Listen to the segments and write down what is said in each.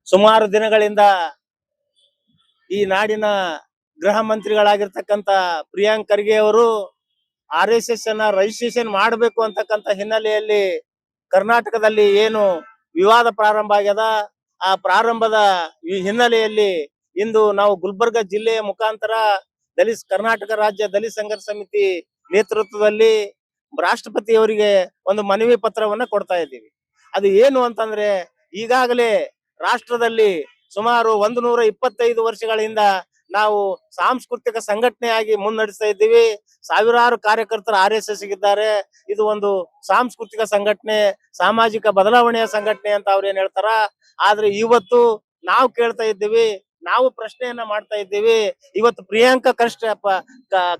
ಸುಮಾರು ದಿನಗಳಿಂದ ಈ ನಾಡಿನ ಗೃಹ ಮಂತ್ರಿಗಳಾಗಿರ್ತಕ್ಕಂತ ಪ್ರಿಯಾಂಕ್ ಖರ್ಗೆ ಅವರು RSS ಅನ್ನ ರಿಜಿಸ್ಟ್ರೇಷನ್ ಮಾಡಬೇಕು ಅಂತಕ್ಕಂತ ಹಿನ್ನೆಲೆಯಲ್ಲಿ ಕರ್ನಾಟಕದಲ್ಲಿ ಏನು ವಿವಾದ ಪ್ರಾರಂಭ ಆಗ್ಯದ, ಆ ಪ್ರಾರಂಭದ ಈ ಹಿನ್ನೆಲೆಯಲ್ಲಿ ಇಂದು ನಾವು ಗುಲ್ಬರ್ಗ ಜಿಲ್ಲೆಯ ಮುಖಾಂತರ ಕರ್ನಾಟಕ ರಾಜ್ಯ ದಲಿತ ಸಂಘರ್ಷ ಸಮಿತಿ ನೇತೃತ್ವದಲ್ಲಿ ರಾಷ್ಟ್ರಪತಿಯವರಿಗೆ ಒಂದು ಮನವಿ ಪತ್ರವನ್ನ ಕೊಡ್ತಾ ಇದ್ದೀವಿ. ಅದು ಏನು ಅಂತಂದ್ರೆ, ಈಗಾಗಲೇ ರಾಷ್ಟ್ರದಲ್ಲಿ ಸುಮಾರು 125 ವರ್ಷಗಳಿಂದ ನಾವು ಸಾಂಸ್ಕೃತಿಕ ಸಂಘಟನೆಯಾಗಿ ಮುನ್ನಡೆಸ್ತಾ ಇದ್ದೀವಿ. ಸಾವಿರಾರು ಕಾರ್ಯಕರ್ತರು RSS ಇದ್ದಾರೆ. ಇದು ಒಂದು ಸಾಂಸ್ಕೃತಿಕ ಸಂಘಟನೆ, ಸಾಮಾಜಿಕ ಬದಲಾವಣೆಯ ಸಂಘಟನೆ ಅಂತ ಅವ್ರು ಏನ್ ಹೇಳ್ತಾರ. ಆದ್ರೆ ಇವತ್ತು ನಾವು ಕೇಳ್ತಾ ಇದ್ದೀವಿ, ನಾವು ಪ್ರಶ್ನೆಯನ್ನ ಮಾಡ್ತಾ ಇದ್ದೀವಿ. ಇವತ್ತು ಪ್ರಿಯಾಂಕ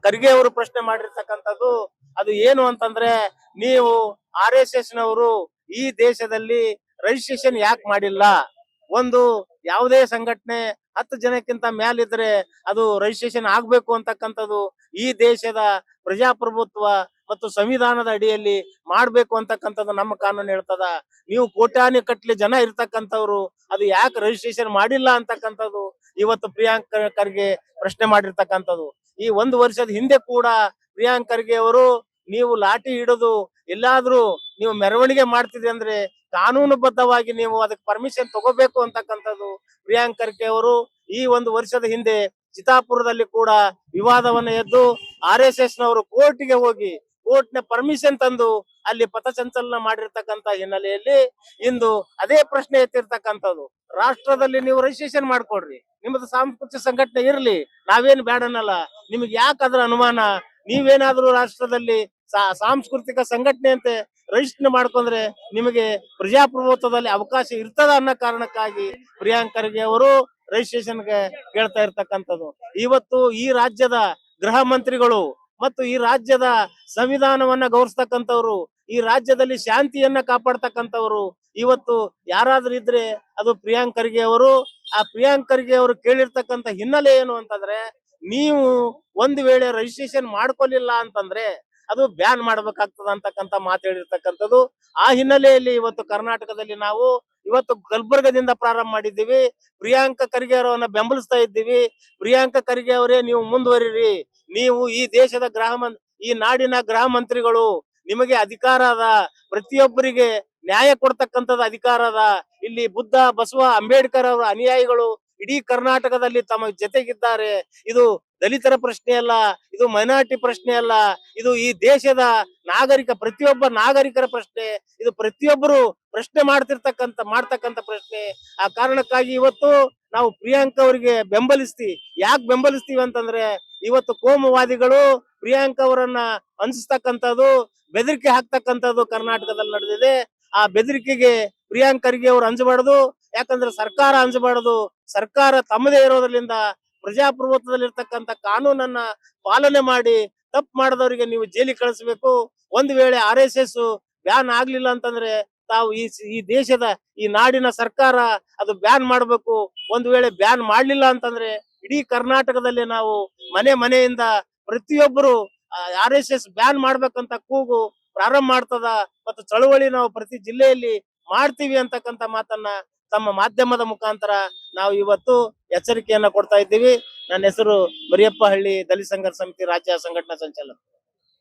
ಖರ್ಗೆ ಅವರು ಪ್ರಶ್ನೆ ಮಾಡಿರ್ತಕ್ಕಂಥದ್ದು ಅದು ಏನು ಅಂತಂದ್ರೆ, ನೀವು RSS ನವರು ಈ ದೇಶದಲ್ಲಿ ರಿಜಿಸ್ಟ್ರೇಷನ್ ಯಾಕೆ ಮಾಡಿಲ್ಲ? ಒಂದು ಯಾವುದೇ ಸಂಘಟನೆ 10 ಜನಕ್ಕಿಂತ ಮೇಲಿದ್ರೆ ಅದು ರಿಜಿಸ್ಟ್ರೇಷನ್ ಆಗ್ಬೇಕು ಅಂತಕ್ಕಂಥದ್ದು ಈ ದೇಶದ ಪ್ರಜಾಪ್ರಭುತ್ವ ಮತ್ತು ಸಂವಿಧಾನದ ಅಡಿಯಲ್ಲಿ ಮಾಡ್ಬೇಕು ಅಂತಕ್ಕಂಥದ್ದು ನಮ್ಮ ಕಾನೂನು ಹೇಳ್ತದ. ನೀವು ಕೋಟ್ಯಾನಿ ಕಟ್ಲೆ ಜನ ಇರ್ತಕ್ಕಂಥವ್ರು ಅದು ಯಾಕೆ ರಿಜಿಸ್ಟ್ರೇಷನ್ ಮಾಡಿಲ್ಲ ಅಂತಕ್ಕಂಥದ್ದು ಇವತ್ತು ಪ್ರಿಯಾಂಕ್ ಖರ್ಗೆ ಪ್ರಶ್ನೆ ಮಾಡಿರ್ತಕ್ಕಂಥದ್ದು. ಈ 1 ವರ್ಷದ ಹಿಂದೆ ಕೂಡ ಪ್ರಿಯಾಂಕ್ ಖರ್ಗೆ ಅವರು ನೀವು ಲಾಠಿ ಹಿಡಿದು ಎಲ್ಲಾದ್ರೂ ನೀವು ಮೆರವಣಿಗೆ ಮಾಡ್ತಿದ್ರಿ ಅಂದ್ರೆ ಕಾನೂನುಬದ್ಧವಾಗಿ ನೀವು ಅದಕ್ಕೆ ಪರ್ಮಿಷನ್ ತಗೋಬೇಕು ಅಂತಕ್ಕಂಥದ್ದು ಪ್ರಿಯಾಂಕ್ ಖರ್ಗೆ ಅವರು ಈ 1 ವರ್ಷದ ಹಿಂದೆ ಚಿತ್ತಾಪುರದಲ್ಲಿ ಕೂಡ ವಿವಾದವನ್ನ ಎದ್ದು RSS ನವರು ಕೋರ್ಟ್ಗೆ ಹೋಗಿ ಕೋರ್ಟ್ನ ಪರ್ಮಿಷನ್ ತಂದು ಅಲ್ಲಿ ಪಥಸಂಚಲನ ಮಾಡಿರ್ತಕ್ಕಂತ ಹಿನ್ನೆಲೆಯಲ್ಲಿ ಇಂದು ಅದೇ ಪ್ರಶ್ನೆ ಎತ್ತಿರ್ತಕ್ಕಂಥದ್ದು. ರಾಷ್ಟ್ರದಲ್ಲಿ ನೀವು ರಿಜಿಸ್ಟ್ರೇಷನ್ ಮಾಡ್ಕೊಡ್ರಿ, ನಿಮ್ಮದು ಸಾಂಸ್ಕೃತಿಕ ಸಂಘಟನೆ ಇರ್ಲಿ, ನಾವೇನ್ ಬೇಡನ್ನಲ್ಲ. ನಿಮ್ಗೆ ಯಾಕೆ ಅದ್ರ ಅನುಮಾನ? ನೀವೇನಾದ್ರೂ ರಾಷ್ಟ್ರದಲ್ಲಿ ಸಾಂಸ್ಕೃತಿಕ ಸಂಘಟನೆ ಅಂತ ರಿಜಿಸ್ಟರ್ ಮಾಡ್ಕೊಂಡ್ರೆ ನಿಮಗೆ ಪ್ರಜಾಪ್ರಭುತ್ವದಲ್ಲಿ ಅವಕಾಶ ಇರ್ತದ ಅನ್ನೋ ಕಾರಣಕ್ಕಾಗಿ ಪ್ರಿಯಾಂಕ್ ಖರ್ಗೆ ಅವರು ರಿಜಿಸ್ಟ್ರೇಷನ್ಗೆ ಕೇಳ್ತಾ ಇರ್ತಕ್ಕಂಥದ್ದು. ಇವತ್ತು ಈ ರಾಜ್ಯದ ಗೃಹ ಮಂತ್ರಿಗಳು ಮತ್ತು ಈ ರಾಜ್ಯದ ಸಂವಿಧಾನವನ್ನ ಗೌರವಿಸ್ತಕ್ಕಂಥವ್ರು, ಈ ರಾಜ್ಯದಲ್ಲಿ ಶಾಂತಿಯನ್ನ ಕಾಪಾಡ್ತಕ್ಕಂಥವ್ರು ಇವತ್ತು ಯಾರಾದ್ರೂ ಇದ್ರೆ ಅದು ಪ್ರಿಯಾಂಕ್ ಖರ್ಗೆ ಅವರು. ಆ ಪ್ರಿಯಾಂಕ್ ಖರ್ಗೆ ಅವರು ಕೇಳಿರ್ತಕ್ಕಂಥ ಹಿನ್ನೆಲೆ ಏನು ಅಂತಂದ್ರೆ, ನೀವು ಒಂದು ವೇಳೆ ರಿಜಿಸ್ಟ್ರೇಷನ್ ಮಾಡ್ಕೊಲಿಲ್ಲ ಅಂತಂದ್ರೆ ಅದು ಬ್ಯಾನ್ ಮಾಡ್ಬೇಕಾಗ್ತದ ಅಂತಕ್ಕಂತ ಮಾತು ಹೇಳಿರ್ತಕ್ಕಂಥದ್ದು. ಆ ಹಿನ್ನೆಲೆಯಲ್ಲಿ ಇವತ್ತು ಕರ್ನಾಟಕದಲ್ಲಿ ನಾವು ಇವತ್ತು ಗುಲ್ಬರ್ಗದಿಂದ ಪ್ರಾರಂಭ ಮಾಡಿದ್ದೀವಿ. ಪ್ರಿಯಾಂಕ ಖರ್ಗೆ ಅವರನ್ನ ಬೆಂಬಲಿಸ್ತಾ ಇದ್ದೀವಿ. ಪ್ರಿಯಾಂಕ ಖರ್ಗೆ ಅವರೇ, ನೀವು ಮುಂದುವರಿರಿ. ನೀವು ಈ ದೇಶದ ಈ ನಾಡಿನ ಗೃಹ ಮಂತ್ರಿಗಳು, ನಿಮಗೆ ಅಧಿಕಾರ ಅದ, ಪ್ರತಿಯೊಬ್ಬರಿಗೆ ನ್ಯಾಯ ಕೊಡ್ತಕ್ಕಂಥದ್ದು ಅಧಿಕಾರ ಅದ. ಇಲ್ಲಿ ಬುದ್ಧ, ಬಸವ, ಅಂಬೇಡ್ಕರ್ ಅವರ ಅನುಯಾಯಿಗಳು ಇಡೀ ಕರ್ನಾಟಕದಲ್ಲಿ ತಮ್ಮ ಜೊತೆಗಿದ್ದಾರೆ. ಇದು ದಲಿತರ ಪ್ರಶ್ನೆ ಅಲ್ಲ, ಇದು ಮೈನಾರಿಟಿ ಪ್ರಶ್ನೆ ಅಲ್ಲ, ಇದು ಈ ದೇಶದ ಪ್ರತಿಯೊಬ್ಬ ನಾಗರಿಕರ ಪ್ರಶ್ನೆ. ಇದು ಪ್ರತಿಯೊಬ್ಬರು ಪ್ರಶ್ನೆ ಮಾಡ್ತಕ್ಕಂತ ಪ್ರಶ್ನೆ. ಆ ಕಾರಣಕ್ಕಾಗಿ ಇವತ್ತು ನಾವು ಪ್ರಿಯಾಂಕ್ ಅವರಿಗೆ ಯಾಕೆ ಬೆಂಬಲಿಸ್ತೀವಿ ಅಂತಂದ್ರೆ, ಇವತ್ತು ಕೋಮುವಾದಿಗಳು ಪ್ರಿಯಾಂಕ್ ಅವರನ್ನ ಅನ್ಸ್ತಕ್ಕಂಥದ್ದು, ಬೆದರಿಕೆ ಹಾಕ್ತಕ್ಕಂಥದ್ದು ಕರ್ನಾಟಕದಲ್ಲಿ ನಡೆದಿದೆ. ಆ ಬೆದರಿಕೆಗೆ ಪ್ರಿಯಾಂಕ್ ಖರ್ಗೆ ಅವರು ಅಂಜಬಾರದು. ಯಾಕಂದ್ರೆ ಸರ್ಕಾರ ಅಂಜಬಾರದು. ಸರ್ಕಾರ ತಮ್ಮದೇ ಇರೋದ್ರಿಂದ ಪ್ರಜಾಪ್ರಭುತ್ವದಲ್ಲಿ ಇರ್ತಕ್ಕಂಥ ಕಾನೂನನ್ನ ಪಾಲನೆ ಮಾಡಿ ತಪ್ಪು ಮಾಡಿದವರಿಗೆ ನೀವು ಜೈಲಿಗೆ ಕಳಿಸ್ಬೇಕು. ಒಂದು ವೇಳೆ RSS ಬ್ಯಾನ್ ಆಗ್ಲಿಲ್ಲ ಅಂತಂದ್ರೆ ತಾವು ಈ ದೇಶದ ಈ ನಾಡಿನ ಸರ್ಕಾರ ಅದು ಬ್ಯಾನ್ ಮಾಡ್ಬೇಕು. ಒಂದು ವೇಳೆ ಬ್ಯಾನ್ ಮಾಡ್ಲಿಲ್ಲ ಅಂತಂದ್ರೆ ಇಡೀ ಕರ್ನಾಟಕದಲ್ಲಿ ನಾವು ಮನೆಯಿಂದ ಪ್ರತಿಯೊಬ್ಬರು RSS ಬ್ಯಾನ್ ಮಾಡ್ಬೇಕಂತ ಕೂಗು ಪ್ರಾರಂಭ ಮಾಡ್ತದ. ಮತ್ತು ಚಳವಳಿ ನಾವು ಪ್ರತಿ ಜಿಲ್ಲೆಯಲ್ಲಿ ಮಾಡ್ತೀವಿ ಅಂತಕ್ಕಂತ ಮಾತನ್ನ ತಮ್ಮ ಮಾಧ್ಯಮದ ಮುಖಾಂತರ ನಾವು ಇವತ್ತು ಎಚ್ಚರಿಕೆಯನ್ನ ಕೊಡ್ತಾ ಇದ್ದೀವಿ. ನನ್ನ ಹೆಸರು ಮರಿಯಪ್ಪ ಹಳ್ಳಿ, ದಲಿತ ಸಂಘರ್ಷ ಸಮಿತಿ ರಾಜ್ಯ ಸಂಘಟನಾ ಸಂಚಾಲಕ.